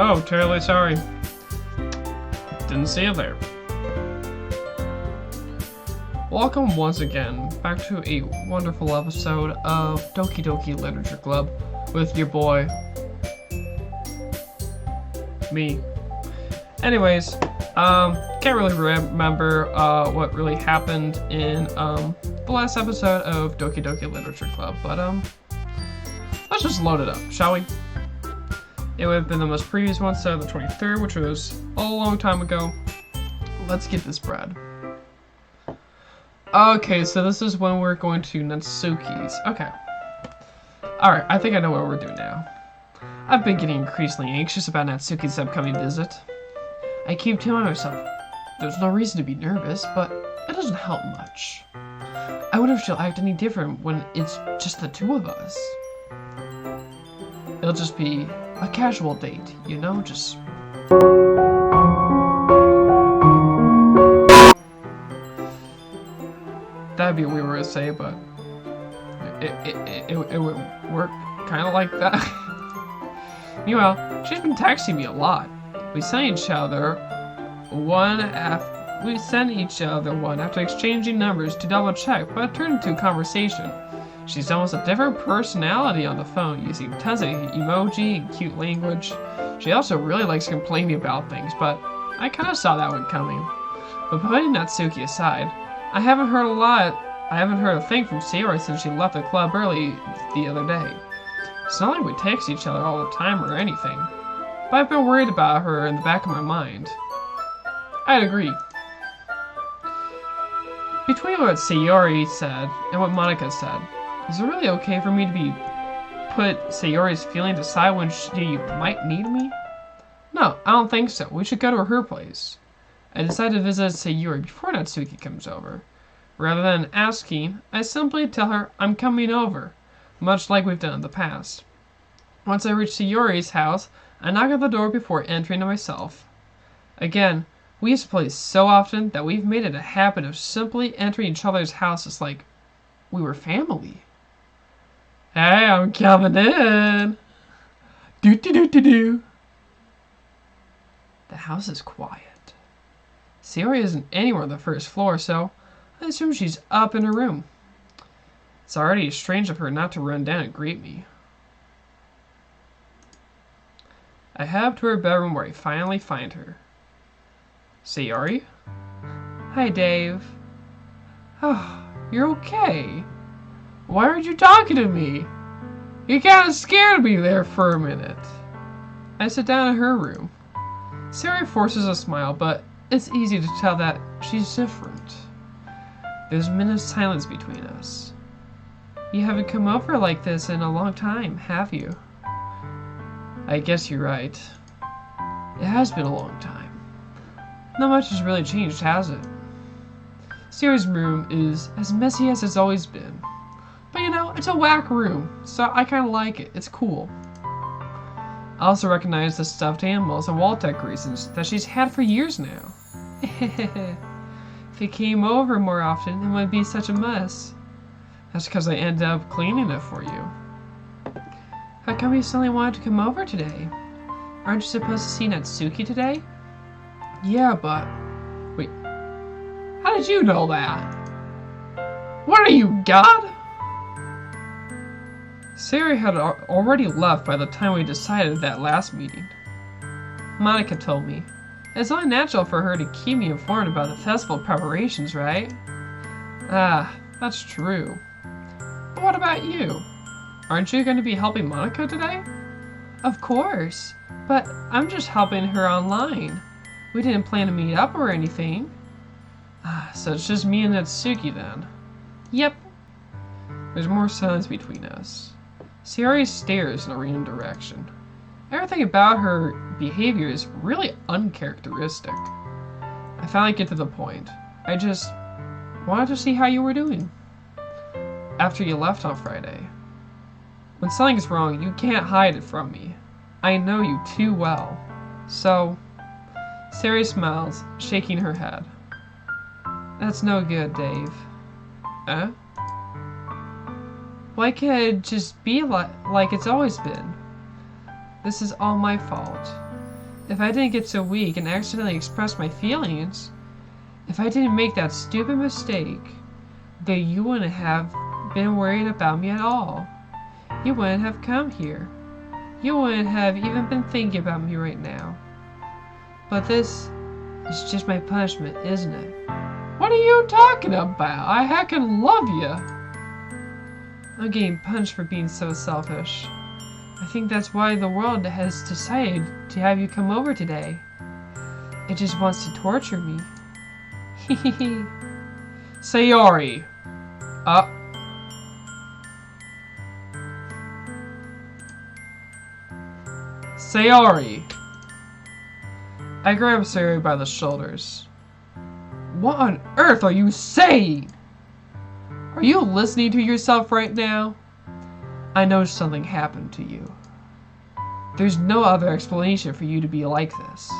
Oh, terribly sorry. Didn't see you there. Welcome once again back to a wonderful episode of Doki Doki Literature Club with your boy, me. Anyways, can't really remember what really happened in the last episode of Doki Doki Literature Club, but let's just load it up, shall we? It would have been the most previous one, so the 23rd, which was a long time ago. Let's get this bread. Okay, so this is when we're going to Natsuki's. Okay. Alright, I think I know what we're doing now. I've been getting increasingly anxious about Natsuki's upcoming visit. I keep telling myself, there's no reason to be nervous, but it doesn't help much. I wonder if she'll act any different when it's just the two of us. It'll just be a casual date, you know, just... That'd be a weird way to say, but it would work kind of like that. Meanwhile, she's been texting me a lot. We sent each other one after exchanging numbers to double check, but it turned into a conversation. She's almost a different personality on the phone, using tons of emoji and cute language. She also really likes complaining about things, but I kind of saw that one coming. But putting Natsuki aside, I haven't heard a thing from Sayori since she left the club early the other day. It's not like we text each other all the time or anything, but I've been worried about her in the back of my mind. I'd agree. Between what Sayori said and what Monica said, is it really okay for me to put Sayori's feelings aside when she might need me? No, I don't think so. We should go to her place. I decided to visit Sayori before Natsuki comes over. Rather than asking, I simply tell her I'm coming over, much like we've done in the past. Once I reach Sayori's house, I knock at the door before entering myself. Again, we used to play so often that we've made it a habit of simply entering each other's houses like we were family. Hey, I'm coming in. Do. The house is quiet. Sayori isn't anywhere on the first floor, so I assume she's up in her room. It's already strange of her not to run down and greet me. I head up to her bedroom where I finally find her. Sayori? Hi, Dave. Oh, you're okay. Why aren't you talking to me? You kind of scared me there for a minute. I sit down in her room. Sayori forces a smile, but it's easy to tell that she's different. There's a minute of silence between us. You haven't come over like this in a long time, have you? I guess you're right. It has been a long time. Not much has really changed, has it? Sayori's room is as messy as it's always been. But you know, it's a whack room, so I kind of like it. It's cool. I also recognize the stuffed animals and wall decorations that she's had for years now. If you came over more often, it wouldn't be such a mess. That's because I ended up cleaning it for you. How come you suddenly wanted to come over today? Aren't you supposed to see Natsuki today? Yeah, but... Wait. How did you know that? What are you, God? Sayori had already left by the time we decided that last meeting. Monica told me. It's only natural for her to keep me informed about the festival preparations, right? Ah, that's true. But what about you? Aren't you going to be helping Monica today? Of course, but I'm just helping her online. We didn't plan to meet up or anything. Ah, so it's just me and Natsuki then. Yep. There's more silence between us. Sayori stares in a random direction. Everything about her behavior is really uncharacteristic. I finally get to the point. I just wanted to see how you were doing after you left on Friday. When something's wrong, you can't hide it from me. I know you too well. So, Sayori smiles, shaking her head. That's no good, Dave. Eh? Why can't it just be like it's always been? This is all my fault. If I didn't get so weak and accidentally express my feelings, if I didn't make that stupid mistake, then you wouldn't have been worried about me at all. You wouldn't have come here. You wouldn't have even been thinking about me right now. But this is just my punishment, isn't it? What are you talking about? I heckin' love you. I'm getting punished for being so selfish. I think that's why the world has decided to have you come over today. It just wants to torture me. Hehehe. Sayori. Sayori. I grabbed Sayori by the shoulders. What on earth are you saying? Are you listening to yourself right now? I know something happened to you. There's no other explanation for you to be like this.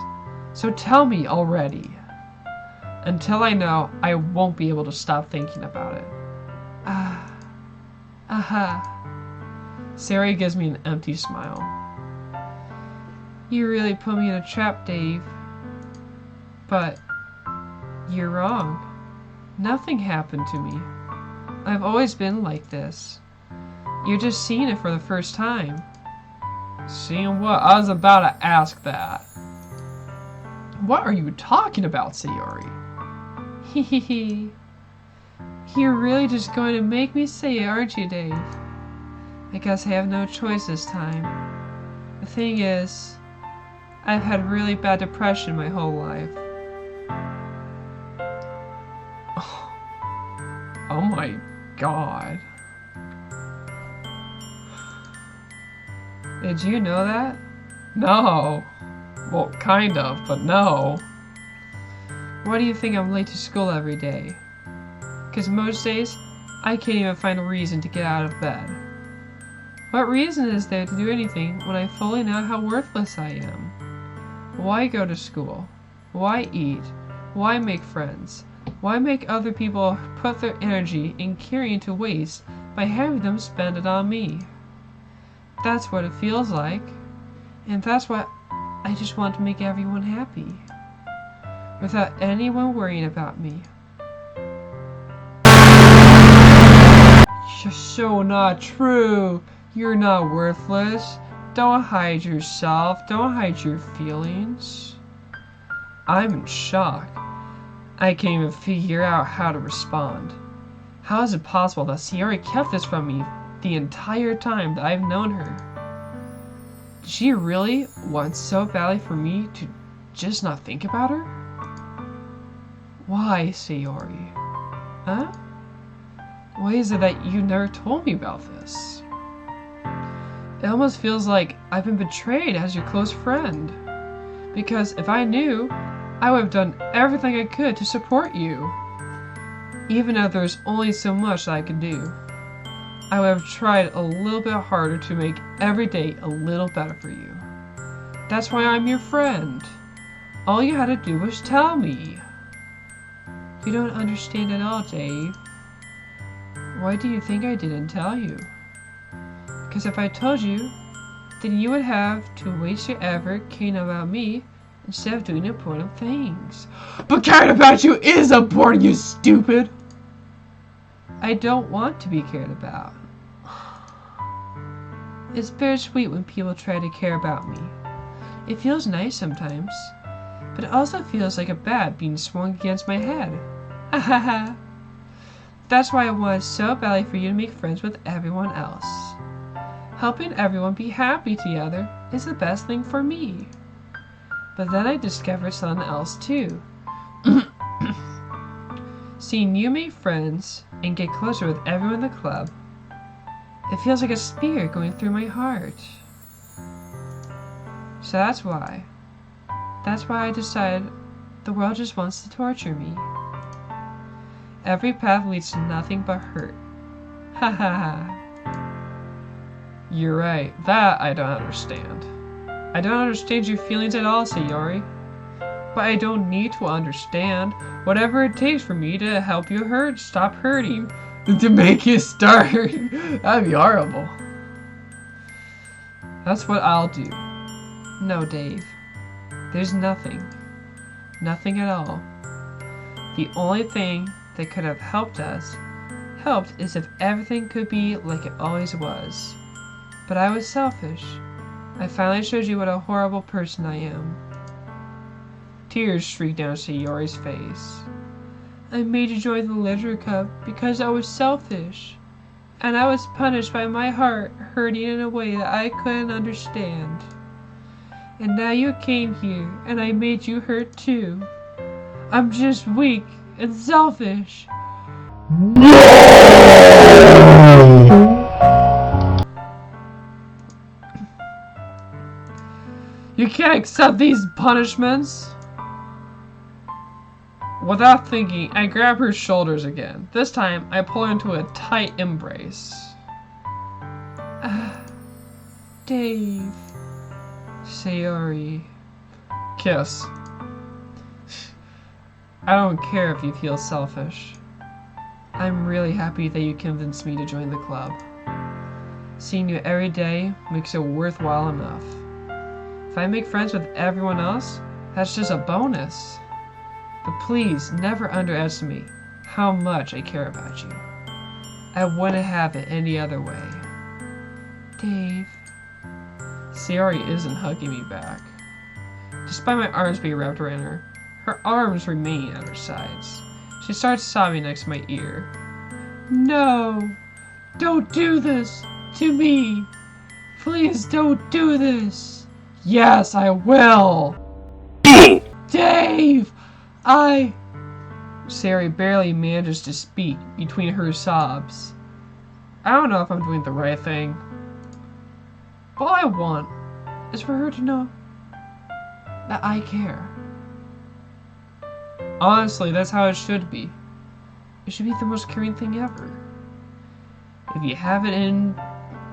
So tell me already. Until I know, I won't be able to stop thinking about it. Sayori gives me an empty smile. You really put me in a trap, Dave. But you're wrong. Nothing happened to me. I've always been like this. You're just seeing it for the first time. Seeing what? I was about to ask that. What are you talking about, Sayori? Hehehe. You're really just going to make me say it, aren't you, Dave? I guess I have no choice this time. The thing is, I've had really bad depression my whole life. Oh my god. Did you know that? No. Well, kind of, but no. Why do you think I'm late to school every day? Because most days, I can't even find a reason to get out of bed. What reason is there to do anything when I fully know how worthless I am? Why go to school? Why eat? Why make friends? Why make other people put their energy in caring to waste by having them spend it on me? That's what it feels like. And that's why I just want to make everyone happy. Without anyone worrying about me. So not true. You're not worthless. Don't hide yourself. Don't hide your feelings. I'm in shock. I can't even figure out how to respond. How is it possible that Sayori kept this from me the entire time that I've known her? Did she really want so badly for me to just not think about her? Why, Sayori? Huh? Why is it that you never told me about this? It almost feels like I've been betrayed as your close friend. Because if I knew, I would have done everything I could to support you. Even if there's only so much that I could do. I would have tried a little bit harder to make every day a little better for you. That's why I'm your friend. All you had to do was tell me. You don't understand at all, Dave. Why do you think I didn't tell you? Because if I told you, then you would have to waste your effort caring about me instead of doing important things. But caring about you is important, you stupid! I don't want to be cared about. It's bittersweet when people try to care about me. It feels nice sometimes, but it also feels like a bat being swung against my head. Hahaha. That's why I wanted so badly for you to make friends with everyone else. Helping everyone be happy together is the best thing for me. But then I discovered something else too. Seeing you make friends and get closer with everyone in the club, it feels like a spear going through my heart. So that's why I decided the world just wants to torture me. Every path leads to nothing but hurt. Ha ha ha. You're right, that I don't understand. I don't understand your feelings at all, Sayori. But I don't need to understand. Whatever it takes for me to help you stop hurting. To make you start hurting. That'd be horrible. That's what I'll do. No, Dave. There's nothing. Nothing at all. The only thing that could have helped is if everything could be like it always was. But I was selfish. I finally showed you what a horrible person I am. Tears streaked down Sayori's face. I made you join the literature club because I was selfish. And I was punished by my heart hurting in a way that I couldn't understand. And now you came here, and I made you hurt too. I'm just weak and selfish. You can't accept these punishments. Without thinking, I grab her shoulders again. This time, I pull her into a tight embrace. Dave. Sayori. Kiss. I don't care if you feel selfish. I'm really happy that you convinced me to join the club. Seeing you every day makes it worthwhile enough. If I make friends with everyone else, that's just a bonus. But please never underestimate how much I care about you. I wouldn't have it any other way. Dave. Sayori isn't hugging me back. Despite my arms being wrapped around her, her arms remain at her sides. She starts sobbing next to my ear. No! Don't do this to me! Please don't do this! Yes, I will! Dave! Sayori barely manages to speak between her sobs. I don't know if I'm doing the right thing. All I want is for her to know that I care. Honestly, that's how it should be. It should be the most caring thing ever. If you have it in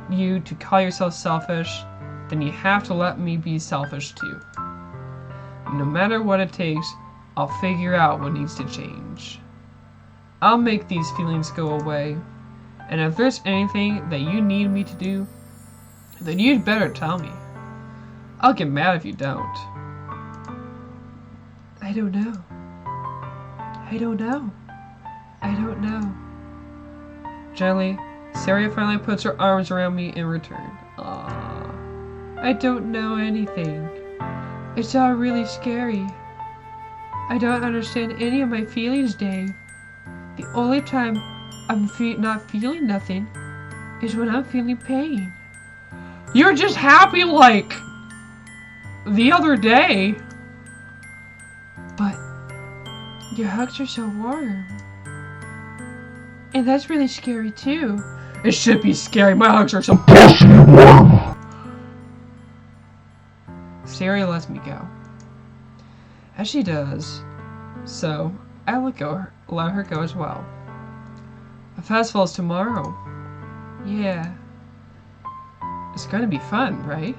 you to call yourself selfish, then you have to let me be selfish too. No matter what it takes, I'll figure out what needs to change. I'll make these feelings go away. And if there's anything that you need me to do, then you'd better tell me. I'll get mad if you don't. I don't know. I don't know. I don't know. Gently, Sayori finally puts her arms around me in return. Aww. I don't know anything. It's all really scary. I don't understand any of my feelings, Dave. The only time I'm not feeling nothing is when I'm feeling pain. You're just happy like the other day. But your hugs are so warm. And that's really scary too. It should be scary. My hugs are so warm. Sayori lets me go. As she does, so I let her go as well. The festival's tomorrow. Yeah. It's gonna be fun, right?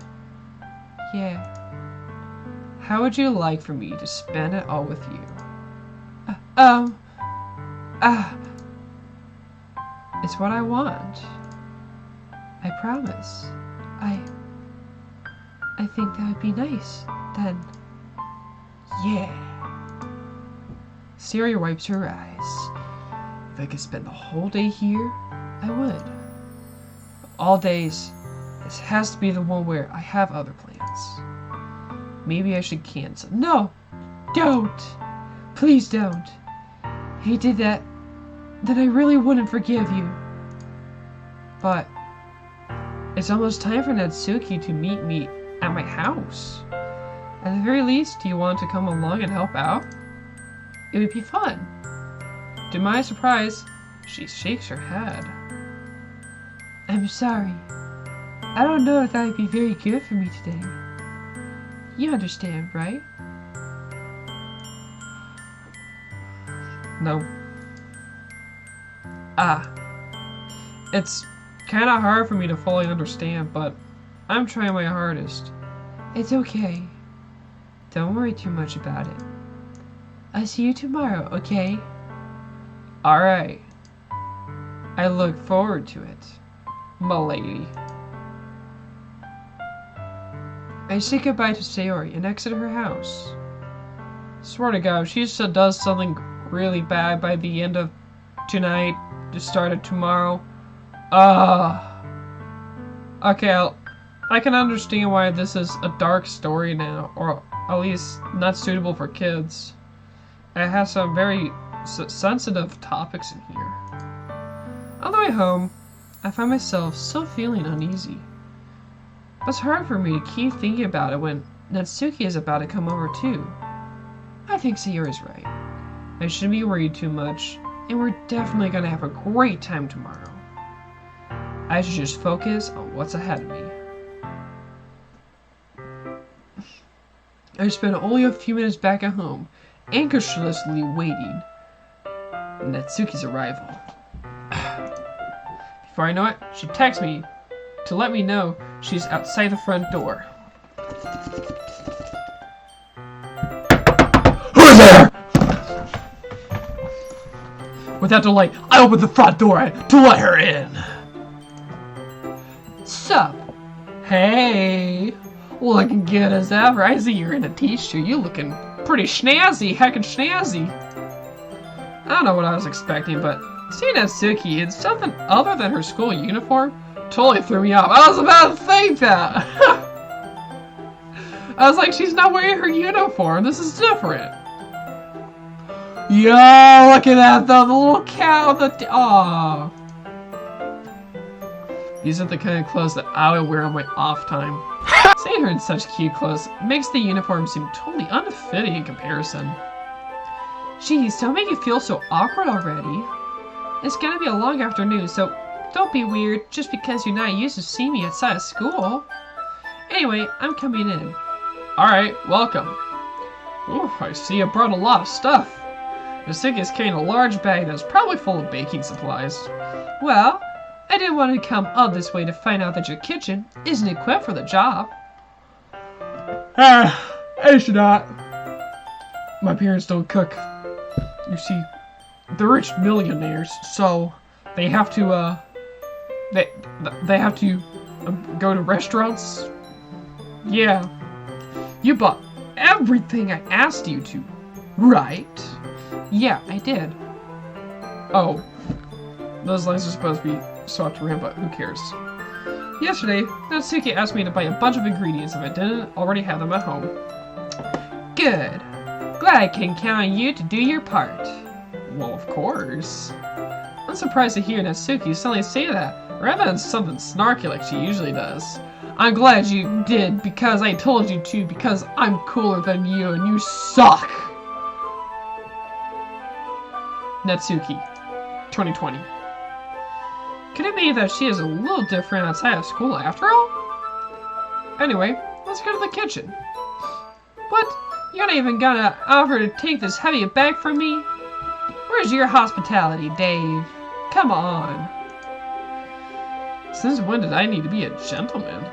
Yeah. How would you like for me to spend it all with you? It's what I want. I promise. I think that would be nice, then. Yeah. Sayori wipes her eyes. If I could spend the whole day here, I would. All days, this has to be the one where I have other plans. Maybe I should cancel. No! Don't! Please don't. If you did that, then I really wouldn't forgive you. But it's almost time for Natsuki to meet me at my house. At the very least, do you want to come along and help out? It would be fun. To my surprise, she shakes her head. I'm sorry. I don't know if that would be very good for me today. You understand, right? No. It's kind of hard for me to fully understand, but I'm trying my hardest. It's okay. Don't worry too much about it. I'll see you tomorrow, okay? Alright. I look forward to it, m'lady. I say goodbye to Sayori and exit her house. Swear to God, if she still does something really bad by the end of tonight, to start of tomorrow, okay, I can understand why this is a dark story now, or at least not suitable for kids. It has some very sensitive topics in here. On the way home, I find myself still feeling uneasy. It's hard for me to keep thinking about it when Natsuki is about to come over too. I think Sayori's right. I shouldn't be worried too much, and we're definitely gonna have a great time tomorrow. I should just focus on what's ahead of me. I spent only a few minutes back at home, anxiously waiting Natsuki's arrival. Before I know it, she texts me to let me know she's outside the front door. Who's there? Without delay, I opened the front door to let her in. Sup? Hey. Looking good as ever. I see you're in a t-shirt. You looking pretty snazzy. Heckin' snazzy. I don't know what I was expecting, but seeing Natsuki in something other than her school uniform totally threw me off. I was about to think that. I was like, she's not wearing her uniform. This is different. Yo, look at that though. The little cat with the... Aww. These are the kind of clothes that I would wear on my off time. Seeing her in such cute clothes makes the uniform seem totally unfitting in comparison. Geez, don't make it feel so awkward already. It's gonna be a long afternoon, so don't be weird just because you're not used to seeing me outside of school. Anyway, I'm coming in. Alright, welcome. Ooh, I see you brought a lot of stuff. Natsuki is carrying a large bag that's probably full of baking supplies. Well, I didn't want to come all this way to find out that your kitchen isn't equipped for the job. It's not. My parents don't cook. You see, they're rich millionaires, so they have to, they have to go to restaurants. Yeah. You bought everything I asked you to, right? Yeah, I did. Oh. Those lines are supposed to be swapped around, but who cares? Yesterday, Natsuki asked me to buy a bunch of ingredients if I didn't already have them at home. Good. Glad I can count on you to do your part. Well, of course. I'm surprised to hear Natsuki suddenly say that, rather than something snarky like she usually does. I'm glad you did because I told you to, because I'm cooler than you and you suck. Natsuki, 2020. Could it be that she is a little different outside of school after all? Anyway, let's go to the kitchen. What? You're not even gonna offer to take this heavy bag from me? Where's your hospitality, Dave? Come on. Since when did I need to be a gentleman?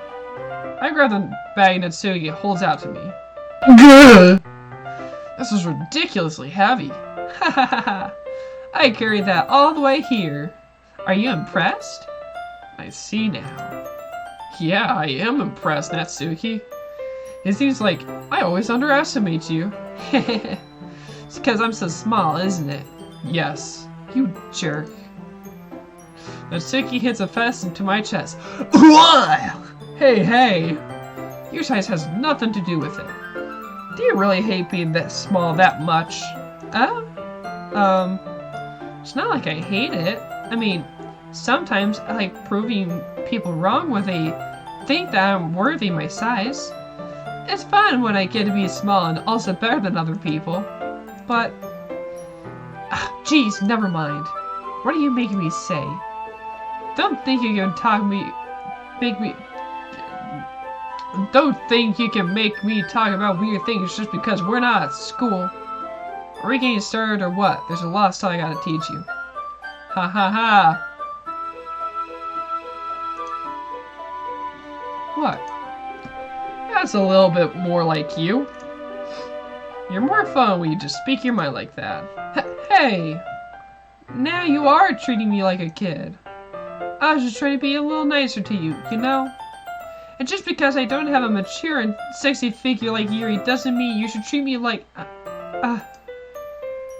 I grab the bag Natsuki holds out to me. Gah! This is ridiculously heavy. Ha ha ha ha. I carried that all the way here. Are you impressed? I see now. Yeah, I am impressed, Natsuki. It seems like I always underestimate you. It's because I'm so small, isn't it? Yes, you jerk. Natsuki hits a fist into my chest. Hey, hey! Your size has nothing to do with it. Do you really hate being that small that much? It's not like I hate it. I mean, sometimes I like proving people wrong when they think that I'm worthy my size. It's fun when I get to be small and also better than other people. But, geez, never mind. What are you making me say? Don't think you can Don't think you can make me talk about weird things just because we're not at school. Are we getting started or what? There's a lot of stuff I gotta teach you. Ha ha ha. What? That's a little bit more like you. You're more fun when you just speak your mind like that. Hey! Now you are treating me like a kid. I was just trying to be a little nicer to you, you know? And just because I don't have a mature and sexy figure like Yuri doesn't mean you should treat me like...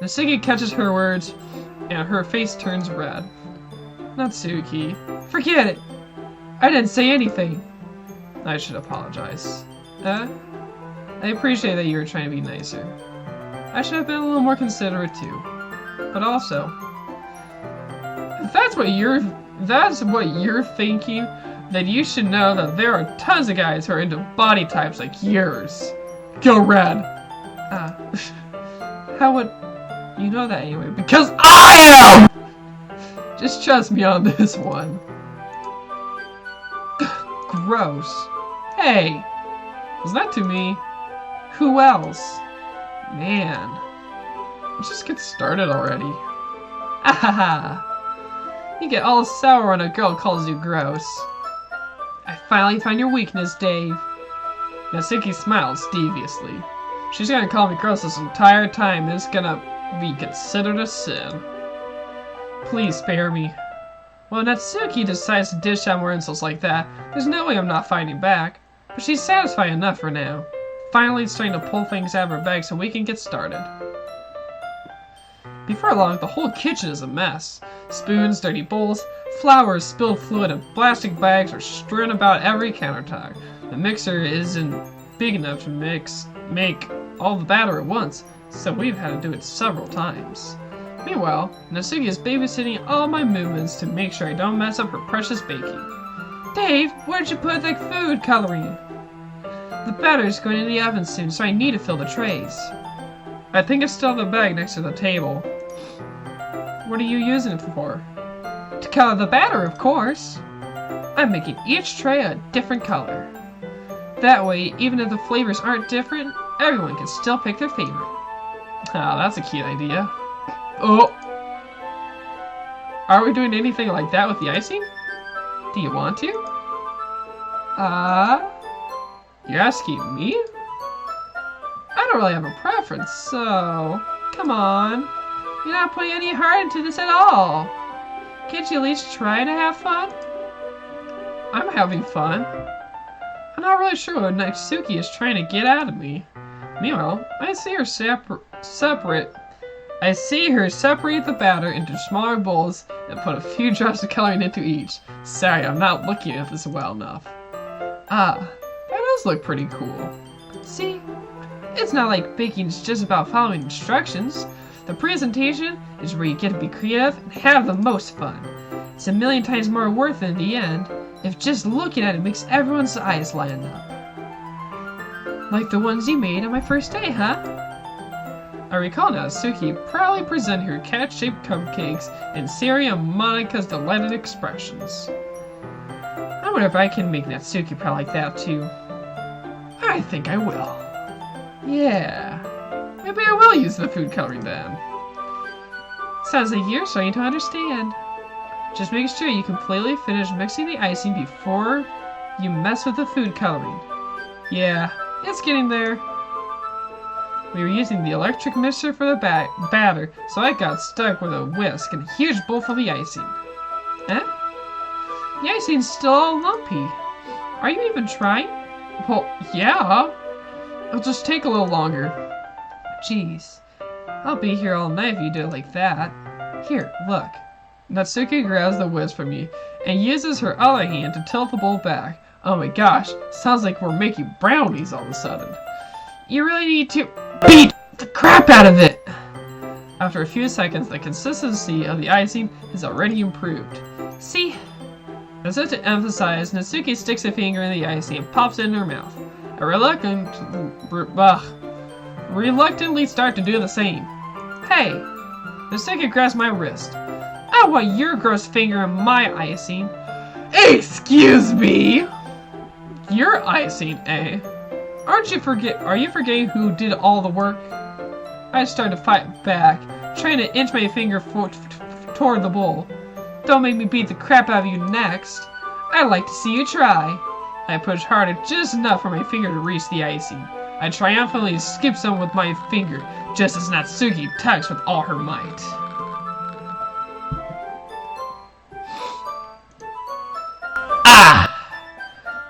Natsuki catches her words, and her face turns red. Natsuki, forget it! I didn't say anything! I should apologize. I appreciate that you were trying to be nicer. I should have been a little more considerate too. But also, if that's what you're thinking, then you should know that there are tons of guys who are into body types like yours. Go red! How would you know that anyway? Because I am! Just trust me on this one. Gross. Hey! Was that to me? Who else? Man. Let's just get started already. Ahaha! You get all sour when a girl calls you gross. I finally find your weakness, Dave. Natsuki smiles deviously. She's gonna call me gross this entire time, and it's gonna be considered a sin. Please spare me. When Natsuki decides to dish out more insults like that, there's no way I'm not fighting back. But she's satisfied enough for now. Finally starting to pull things out of her bag so we can get started. Before long, the whole kitchen is a mess. Spoons, dirty bowls, flowers, spilled fluid, and plastic bags are strewn about every countertop. The mixer isn't big enough to make all the batter at once, so we've had to do it several times. Meanwhile, Natsuki is babysitting all my movements to make sure I don't mess up her precious baking. Dave, where'd you put the food coloring? The batter's going in the oven soon, so I need to fill the trays. I think it's still in the bag next to the table. What are you using it for? To color the batter, of course. I'm making each tray a different color. That way, even if the flavors aren't different, everyone can still pick their favorite. Ah, that's a cute idea. Oh! Are we doing anything like that with the icing? Do you want to? You're asking me? I don't really have a preference, so... Come on. You're not putting any heart into this at all. Can't you at least try to have fun? I'm having fun. I'm not really sure what Natsuki is trying to get out of me. Meanwhile, I see her separate the batter into smaller bowls and put a few drops of coloring into each. Sorry, I'm not looking at this well enough. Ah, that does look pretty cool. See? It's not like baking's just about following instructions. The presentation is where you get to be creative and have the most fun. It's a million times more worth it in the end if just looking at it makes everyone's eyes line up. Like the ones you made on my first day, huh? I recall Natsuki proudly presenting her cat-shaped cupcakes and Sayori and Monika's delighted expressions. I wonder if I can make Natsuki proud like that too. I think I will. Yeah, maybe I will use the food coloring then. Sounds like you're starting to understand. Just make sure you completely finish mixing the icing before you mess with the food coloring. Yeah, it's getting there. We were using the electric mixer for the batter, so I got stuck with a whisk and a huge bowl full of the icing. Eh? The icing's still all lumpy. Are you even trying? Well, yeah. It'll just take a little longer. Jeez. I'll be here all night if you do it like that. Here, look. Natsuki grabs the whisk from me and uses her other hand to tilt the bowl back. Oh my gosh, sounds like we're making brownies all of a sudden. You really need to beat the crap out of it! After a few seconds, the consistency of the icing has already improved. See? As if to emphasize, Natsuki sticks a finger in the icing and pops it in her mouth. I reluctantly start to do the same. Hey! Natsuki grabs my wrist. I don't want your gross finger in my icing. Excuse me! Your icing, eh? Are you forgetting who did all the work? I start to fight back, trying to inch my finger toward the bowl. Don't make me beat the crap out of you next. I'd like to see you try. I push harder just enough for my finger to reach the icing. I triumphantly skip some with my finger, just as Natsuki tugs with all her might. Ah!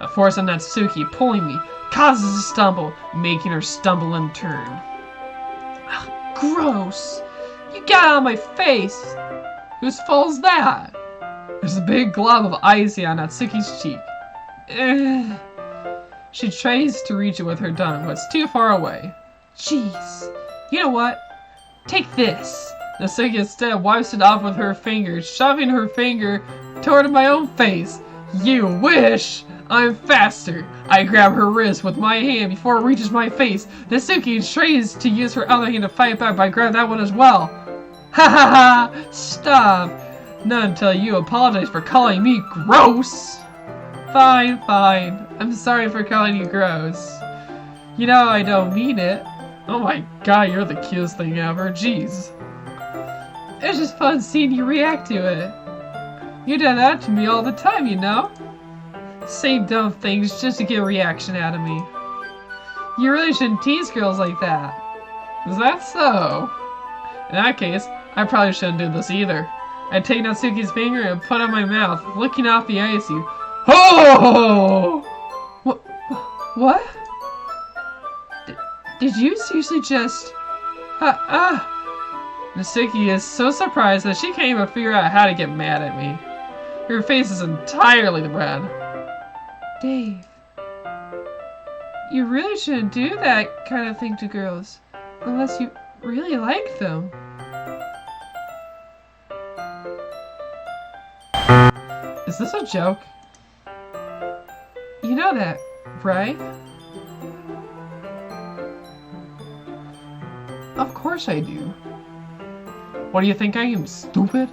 A force of Natsuki pulling me causes a stumble, making her stumble in turn. Ugh, gross! You got it on my face! Whose fault is that? There's a big glob of icing on Natsuki's cheek. She tries to reach it with her tongue, but it's too far away. Jeez. You know what? Take this. Natsuki instead wipes it off with her finger, shoving her finger toward my own face. You wish! I'm faster. I grab her wrist with my hand before it reaches my face. Natsuki tries to use her other hand to fight back by grabbing that one as well. Ha ha ha! Stop! Not until you apologize for calling me gross! Fine, fine. I'm sorry for calling you gross. You know I don't mean it. Oh my god, you're the cutest thing ever. Jeez. It's just fun seeing you react to it. You do that to me all the time, you know? Say dumb things just to get a reaction out of me. You really shouldn't tease girls like that. Is that so? In that case, I probably shouldn't do this either. I take Natsuki's finger and put it in my mouth, licking off the icing. Oh! What? Did you seriously just... Natsuki is so surprised that she can't even figure out how to get mad at me. Her face is entirely red. Dave, you really shouldn't do that kind of thing to girls, unless you really like them. Is this a joke? You know that, right? Of course I do. What do you think I am, stupid?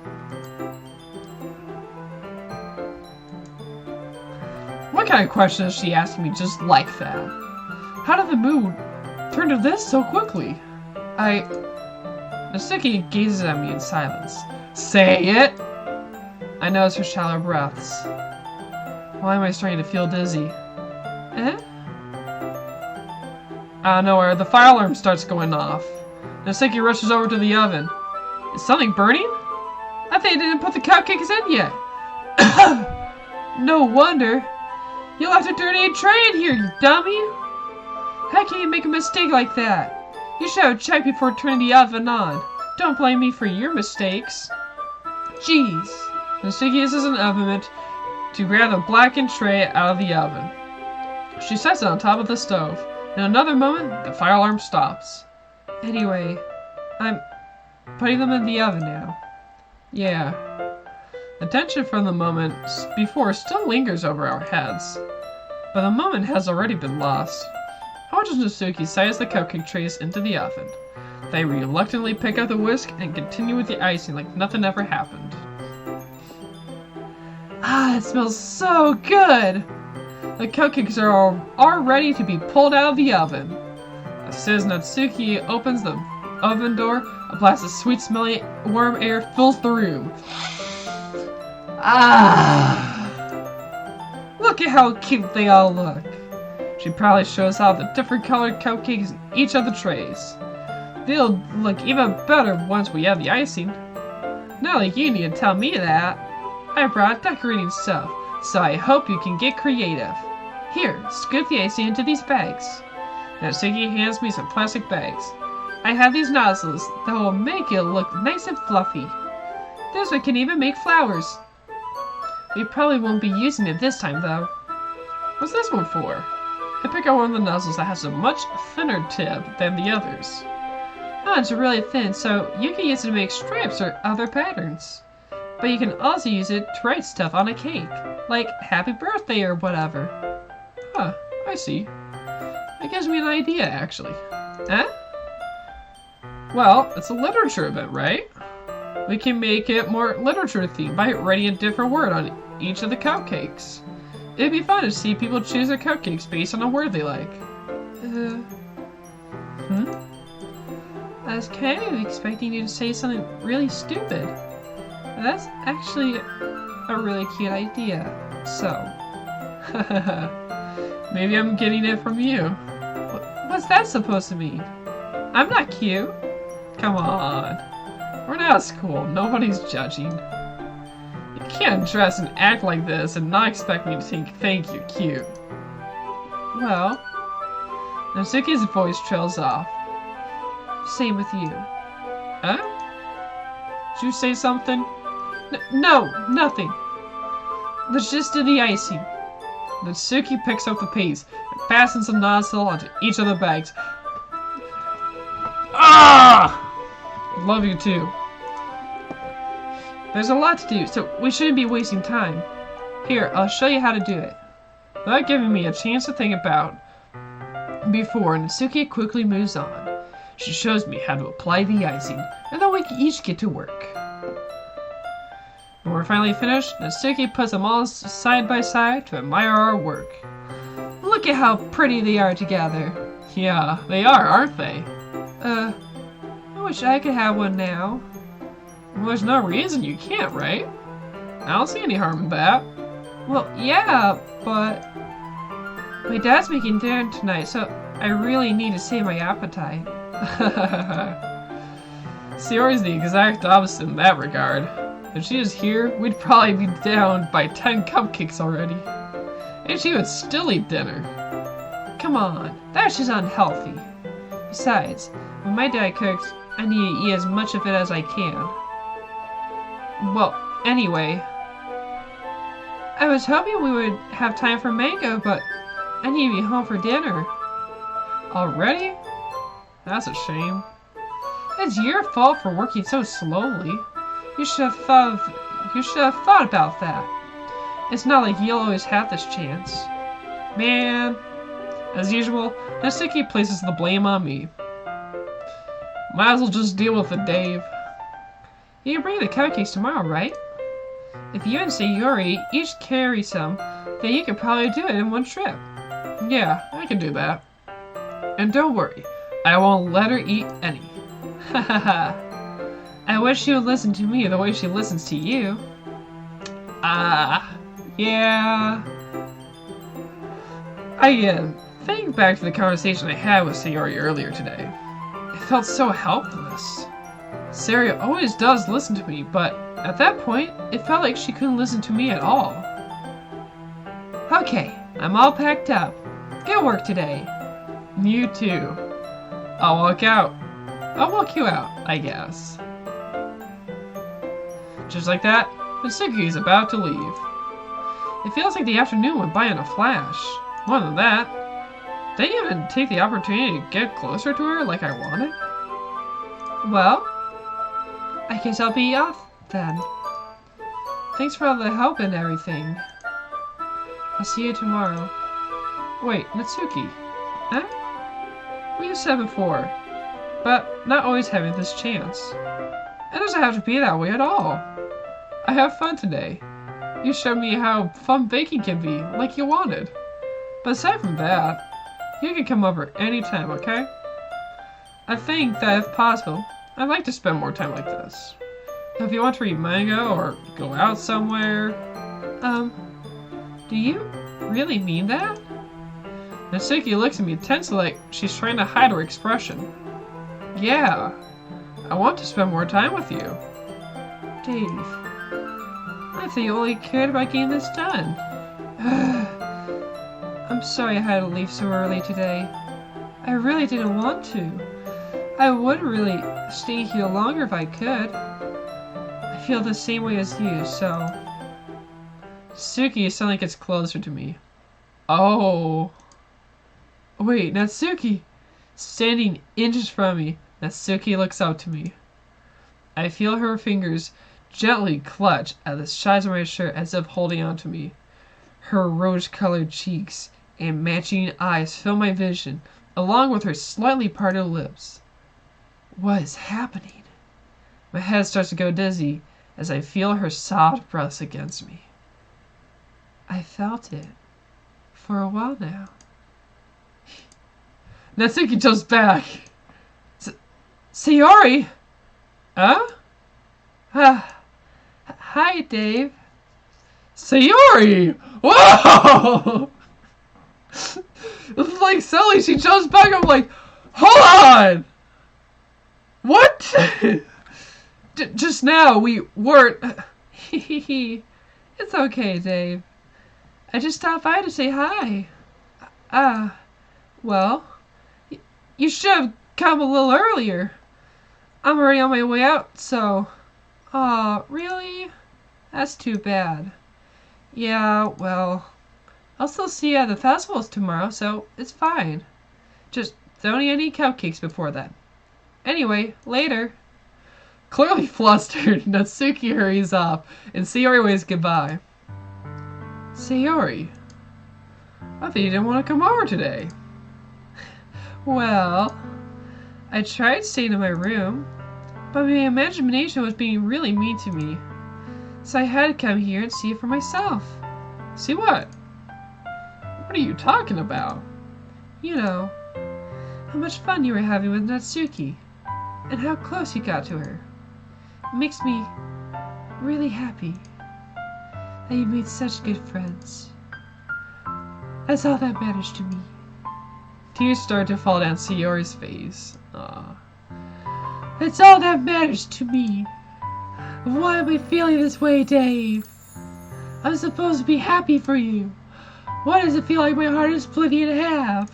What kind of question is she asking me just like that? How did the mood turn to this so quickly? Natsuki gazes at me in silence. Say it! I notice her shallow breaths. Why am I starting to feel dizzy? Out of nowhere, the fire alarm starts going off. Natsuki rushes over to the oven. Is something burning? I think I didn't put the cupcakes in yet. No wonder. You left a dirty tray in here, you dummy! How can you make a mistake like that? You should have checked before turning the oven on. Don't blame me for your mistakes. Jeez. Natsuki uses an oven mitt to grab the blackened tray out of the oven. She sets it on top of the stove. In another moment, the fire alarm stops. Anyway, I'm putting them in the oven now. Yeah. The tension from the moment before still lingers over our heads. But the moment has already been lost. How does Natsuki size the cupcake trays into the oven? They reluctantly pick up the whisk and continue with the icing like nothing ever happened. Ah, it smells so good! The cupcakes are all ready to be pulled out of the oven. As soon as Natsuki opens the oven door, a blast of sweet-smelling warm air fills the room. Ah! Look at how cute they all look. She proudly shows off the different colored cupcakes in each of the trays. They'll look even better once we add the icing. Not like you need to tell me that. I brought decorating stuff, so I hope you can get creative. Here, scoop the icing into these bags. Natsuki hands me some plastic bags. I have these nozzles that will make it look nice and fluffy. This one can even make flowers. We probably won't be using it this time though. What's this one for? I pick out one of the nozzles that has a much thinner tip than the others. Oh, it's really thin, so you can use it to make stripes or other patterns. But you can also use it to write stuff on a cake, like happy birthday or whatever. Huh, I see. That gives me an idea, actually. Huh? Well, it's a literature event, right? We can make it more literature themed by writing a different word on each of the cupcakes. It'd be fun to see people choose their cupcakes based on a word they like. I was kind of expecting you to say something really stupid. That's actually a really cute idea, so. Maybe I'm getting it from you. What's that supposed to mean? I'm not cute. Come on. We're not at school. Nobody's judging. You can't dress and act like this and not expect me to think you're cute. Well, Natsuki's voice trails off. Same with you. Huh? Did you say something? No, nothing. Let's just do the icing. Natsuki picks up the paste and fastens the nozzle onto each of the bags. Ah! Love you too. There's a lot to do, so we shouldn't be wasting time. Here, I'll show you how to do it. Without giving me a chance to think about before, Natsuki quickly moves on. She shows me how to apply the icing, and then we can each get to work. When we're finally finished, Natsuki puts them all side by side to admire our work. Look at how pretty they are together. Yeah, they are, aren't they? I wish I could have one now. Well, there's no reason you can't, right? I don't see any harm in that. Well, yeah, but my dad's making dinner tonight, so I really need to save my appetite. Sayori's the exact opposite in that regard. If she was here, we'd probably be down by 10 cupcakes already. And she would still eat dinner. Come on, that's just unhealthy. Besides, when my dad cooks, I need to eat as much of it as I can. Well, anyway, I was hoping we would have time for mango, but I need to be home for dinner. Already? That's a shame. It's your fault for working so slowly. You should have thought about that. It's not like you'll always have this chance. Man. As usual, Natsuki places the blame on me. Might as well just deal with it, Dave. You can bring the cupcakes tomorrow, right? If you and Sayori each carry some, then you could probably do it in one trip. Yeah, I can do that. And don't worry, I won't let her eat any. Hahaha. I wish she would listen to me the way she listens to you. Yeah. I think back to the conversation I had with Sayori earlier today. I felt so helpless. Sayori always does listen to me, but at that point, it felt like she couldn't listen to me at all. Okay, I'm all packed up. Good work today. You too. I'll walk you out, I guess. Just like that, Natsuki is about to leave. It feels like the afternoon went by in a flash. More than that, didn't even take the opportunity to get closer to her like I wanted. Well, I guess I'll be off then. Thanks for all the help and everything. I'll see you tomorrow. Wait, Natsuki. Huh? What you said before, but not always having this chance. It doesn't have to be that way at all. I have fun today. You showed me how fun baking can be, like you wanted. But aside from that, you can come over anytime, okay? I think that if possible, I'd like to spend more time like this. If you want to read manga or go out somewhere... do you really mean that? Natsuki looks at me tensely like she's trying to hide her expression. Yeah, I want to spend more time with you. Dave, I thought you only cared about getting this done. I'm sorry I had to leave so early today. I really didn't want to. I would really stay here longer if I could. I feel the same way as you, so... Natsuki suddenly gets closer to me. Oh. Wait, Natsuki! Standing inches from me, Natsuki looks up to me. I feel her fingers gently clutch at the sides of my shirt as if holding on to me. Her rose-colored cheeks and matching eyes fill my vision, along with her slightly parted lips. What is happening? My head starts to go dizzy as I feel her soft breaths against me. I felt it for a while now. Natsuki jumps back. Sayori! Huh? Hi, Dave. Sayori! Whoa! It's like silly. She jumps back. I'm like, hold on! What? Just now, we weren't... Hehehe. It's okay, Dave. I just stopped by to say hi. Well, you should have come a little earlier. I'm already on my way out, so... Aw, really? That's too bad. Yeah, well, I'll still see you at the festivals tomorrow, so it's fine. Just don't eat any cupcakes before then. Anyway, later. Clearly flustered, Natsuki hurries off, and Sayori waves goodbye. Sayori, I thought you didn't want to come over today. Well, I tried staying in my room, but my imagination was being really mean to me. So I had to come here and see it for myself. See what? What are you talking about? You know, how much fun you were having with Natsuki, and how close you got to her. It makes me really happy that you made such good friends. That's all that matters to me. Tears start to fall down Sayori's face. Aww. That's all that matters to me. Why am I feeling this way, Dave? I'm supposed to be happy for you. Why does it feel like my heart is splitting in half?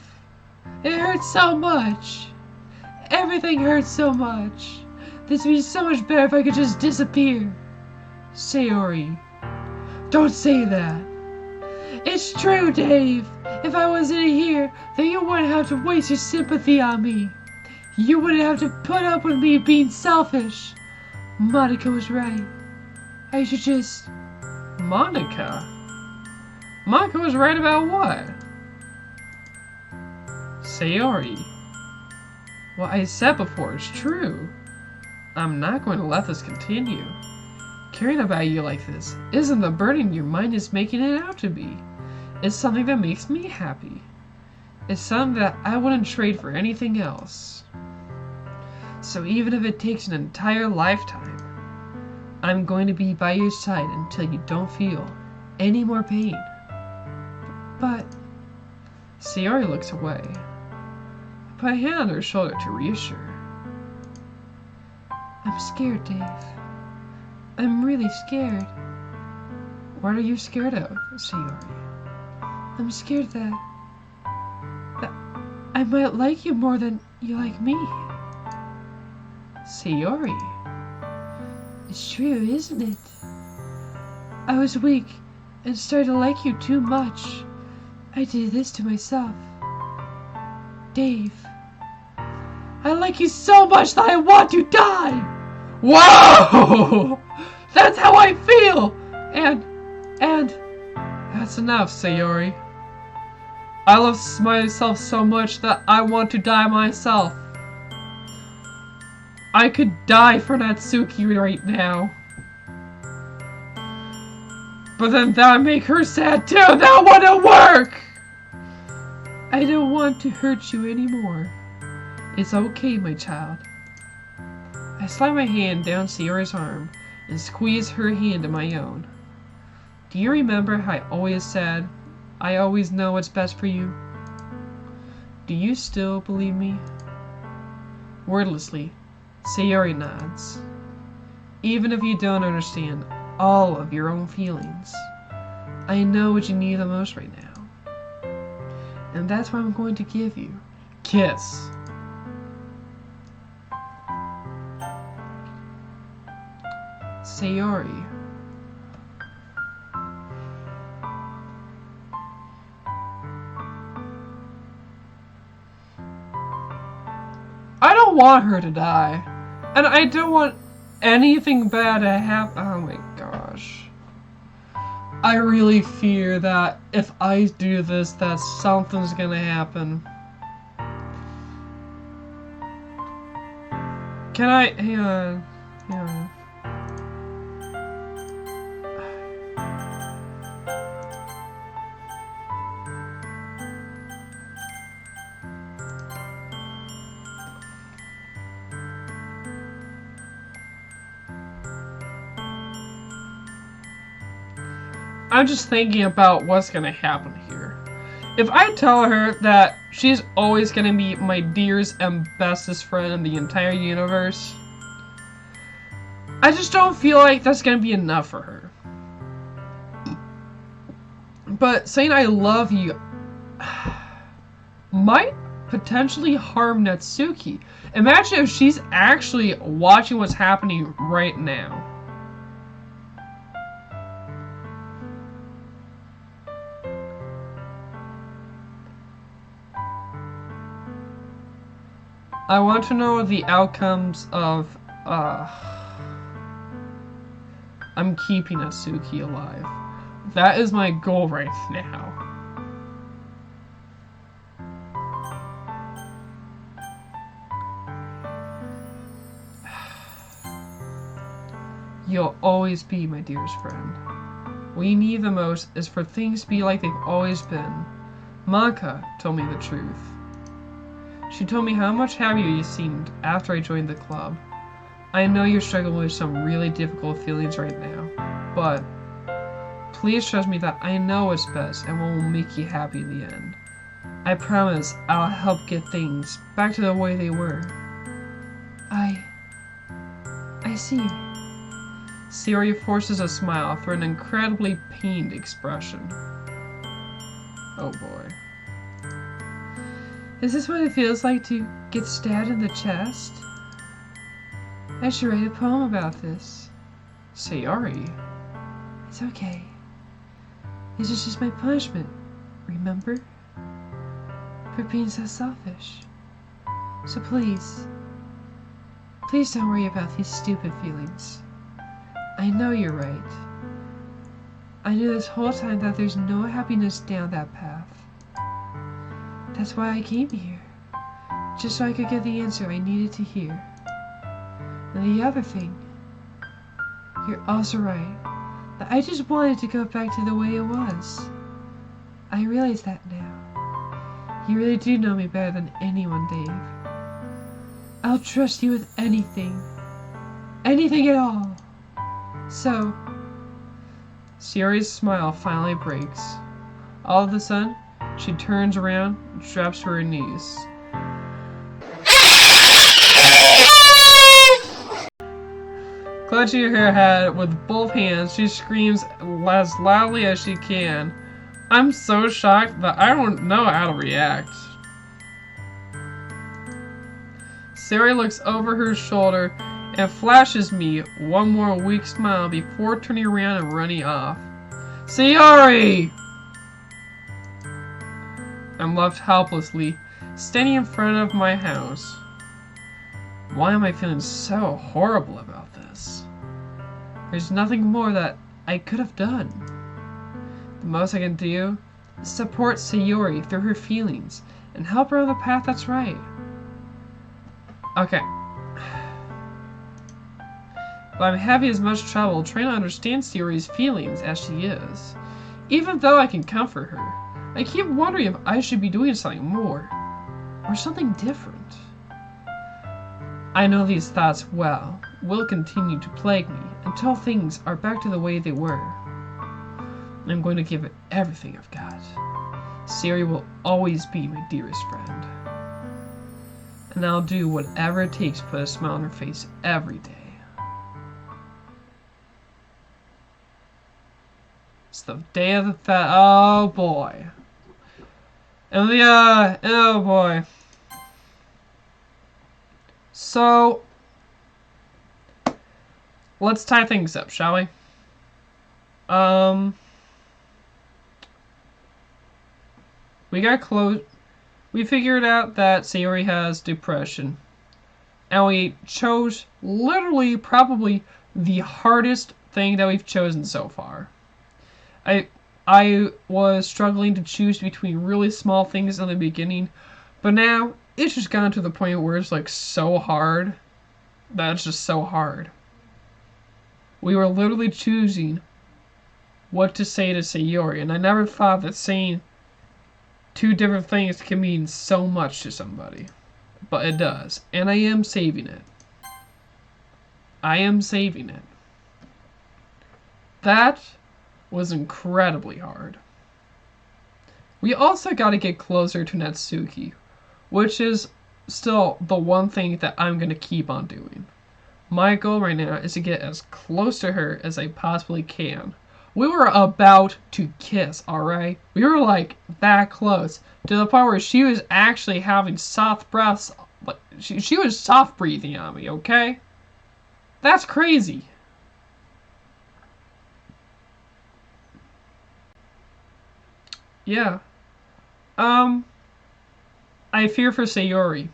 It hurts so much. Everything hurts so much. This would be so much better if I could just disappear. Sayori, don't say that. It's true, Dave. If I wasn't here, then you wouldn't have to waste your sympathy on me. You wouldn't have to put up with me being selfish. Monica was right. I should just... Monica? Monica was right about what? Sayori. What I said before is true. I'm not going to let this continue. Caring about you like this isn't the burden your mind is making it out to be. It's something that makes me happy. It's something that I wouldn't trade for anything else. So even if it takes an entire lifetime, I'm going to be by your side until you don't feel any more pain. But... Sayori looks away. I put a hand on her shoulder to reassure her. I'm scared, Dave. I'm really scared. What are you scared of, Sayori? I'm scared that I might like you more than you like me. Sayori. It's true, isn't it? I was weak and started to like you too much. I did this to myself. Dave. I like you so much that I want to die! Whoa! That's how I feel! And... That's enough, Sayori. I love myself so much that I want to die myself. I could die for Natsuki right now. But then that would make her sad too! That wouldn't work! I don't want to hurt you anymore. It's okay, my child. I slide my hand down Sayori's arm and squeeze her hand in my own. Do you remember how I always said, I always know what's best for you? Do you still believe me? Wordlessly, Sayori nods. Even if you don't understand all of your own feelings, I know what you need the most right now. And that's what I'm going to give you. Kiss. Sayori. I don't want her to die. And I don't want anything bad to happen. Oh my gosh. I really fear that if I do this, that something's gonna happen. Can I... Hang on. Hang on. I'm just thinking about what's gonna happen here. If I tell her that she's always gonna be my dearest and bestest friend in the entire universe, I just don't feel like that's gonna be enough for her. But saying I love you might potentially harm Natsuki. Imagine if she's actually watching what's happening right now. I want to know the outcomes of, I'm keeping Natsuki alive. That is my goal right now. You'll always be my dearest friend. What you need the most is for things to be like they've always been. Maka told me the truth. She told me how much happier you seemed after I joined the club. I know you're struggling with some really difficult feelings right now, but please trust me that I know what's best and what will make you happy in the end. I promise I'll help get things back to the way they were. I see. Sayori forces a smile through an incredibly pained expression. Oh boy. Is this what it feels like to get stabbed in the chest? I should write a poem about this. Sayori. It's okay. This is just my punishment, remember? For being so selfish. So please don't worry about these stupid feelings. I know you're right. I knew this whole time that there's no happiness down that path. That's why I came here. Just so I could get the answer I needed to hear. And the other thing, you're also right, that I just wanted to go back to the way it was. I realize that now. You really do know me better than anyone, Dave. I'll trust you with anything. Anything at all. So, Sayori's smile finally breaks. All of a sudden, she turns around and drops to her knees. Clutching her head with both hands, she screams as loudly as she can. I'm so shocked that I don't know how to react. Sayori looks over her shoulder and flashes me one more weak smile before turning around and running off. Sayori! I'm left helplessly, standing in front of my house. Why am I feeling so horrible about this? There's nothing more that I could have done. The most I can do is support Sayori through her feelings and help her on the path that's right. Okay. But I'm having as much trouble trying to understand Sayori's feelings as she is. Even though I can comfort her, I keep wondering if I should be doing something more, or something different. I know these thoughts will continue to plague me until things are back to the way they were. I'm going to give it everything I've got. Sayori will always be my dearest friend. And I'll do whatever it takes to put a smile on her face every day. It's the day of the oh boy. And oh boy. So, let's tie things up, shall we? We got close. We figured out that Sayori has depression. And we chose literally probably the hardest thing that we've chosen so far. I was struggling to choose between really small things in the beginning, but now it's just gotten to the point where it's like so hard that it's just so hard. We were literally choosing what to say to Sayori, and I never thought that saying two different things can mean so much to somebody. But it does, and I am saving it. I am saving it. That was incredibly hard. We also got to get closer to Natsuki, which is still the one thing that I'm going to keep on doing. My goal right now is to get as close to her as I possibly can. We were about to kiss, alright? We were like that close. To the point where she was actually having soft breaths. She was soft breathing on me, okay? That's crazy. Yeah. I fear for Sayori.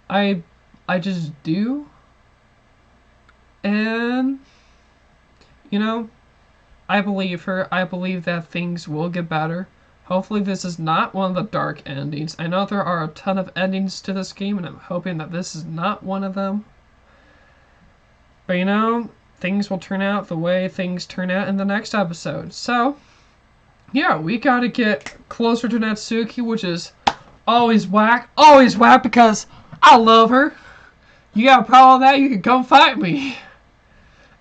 I I just do. And you know, I believe her. I believe that things will get better. Hopefully this is not one of the dark endings. I know there are a ton of endings to this game and I'm hoping that this is not one of them. But things will turn out the way things turn out in the next episode. So, yeah, we gotta get closer to Natsuki, which is always whack because I love her. You got a problem with that? You can come fight me.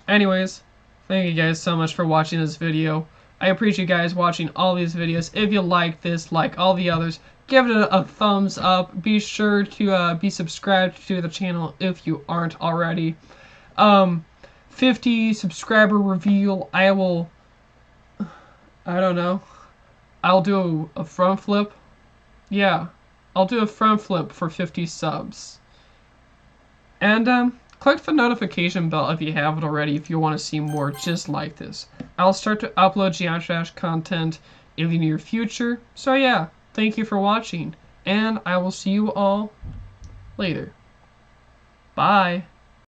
Anyways, thank you guys so much for watching this video. I appreciate you guys watching all these videos. If you like this, like all the others, give it a thumbs up. Be sure to be subscribed to the channel if you aren't already. 50 subscriber reveal. I don't know. I'll do a front flip. Yeah, I'll do a front flip for 50 subs. And click the notification bell if you haven't already if you want to see more just like this. I'll start to upload Geotrash content in the near future. So yeah, thank you for watching, and I will see you all later. Bye.